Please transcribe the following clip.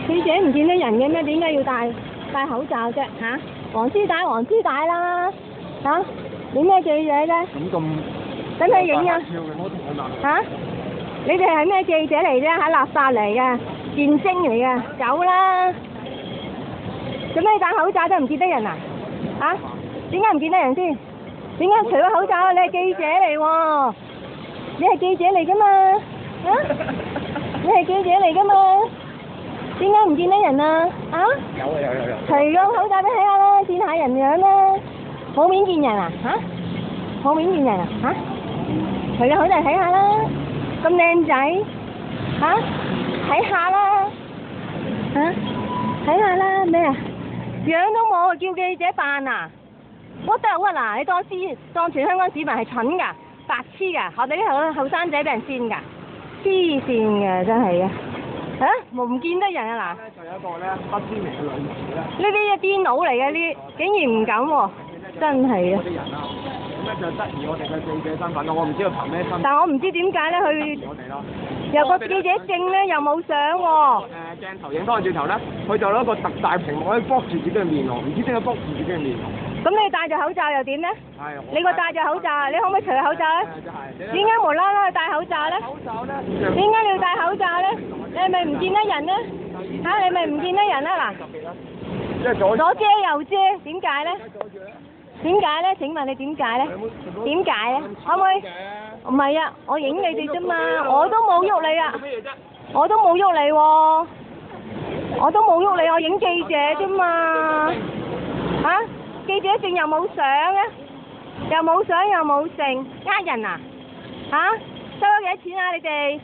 記者唔見得人嘅咩？點解要戴口罩啫？嚇，黃絲帶啦，嚇，你咩記者啫？咁使唔使影啊？嚇，你哋係咩記者嚟啫？喺垃圾嚟嘅，戰爭嚟嘅，走啦！做咩戴口罩都唔見得人啊？嚇，點解唔見得人先？點解除咗口罩？你係記者嚟喎，你係記者嚟噶嘛？嚇，你係記者嚟噶嘛？點解唔見得人啊？啊？有。除咗口罩俾睇下啦，見下人樣啦。冇面見人啊？嚇？冇面見人啊？嚇？除咗口罩睇下啦，咁靚仔，嚇？睇下啦，嚇？睇下啦，咩啊？樣都冇，叫記者扮啊？我得屈嗱，你當全香港市民係蠢㗎，白痴㗎，學你啲後生仔俾人跣㗎，黐線㗎真係啊！嚇，唔見得人啊嗱！就有一個咧不知名嘅女士咧。呢啲癲佬嚟嘅呢，竟然唔敢喎，真係啊！啲人啊，咁咧就質疑我哋嘅記者身份咯，我唔知佢憑咩身份。但我唔知點解咧，佢我哋咯。有個記者證咧，又冇相喎。鏡頭影翻轉頭咧，佢就攞一個特大屏幕可以 block 住自己嘅面喎，唔知點解 block 住自己嘅面喎。咁你戴住口罩又點咧？係。你個戴住口罩，你可唔可以除口罩咧？點解無啦啦去戴口罩咧？口罩咧？點解你要戴口罩咧？你係咪唔見得人咧？嚇，你咪唔見得人啊嗱？左遮右遮，點解咧？點解咧？請問你點解咧？點解啊？可唔可以？唔係啊，我影你哋啫嘛，我都冇喐你啊，我都冇喐你喎，我都冇喐你，我影記者啫嘛，嚇？記者證又冇相嘅，又冇相又冇剩，呃人啊？嚇？收咗幾多錢啊你哋？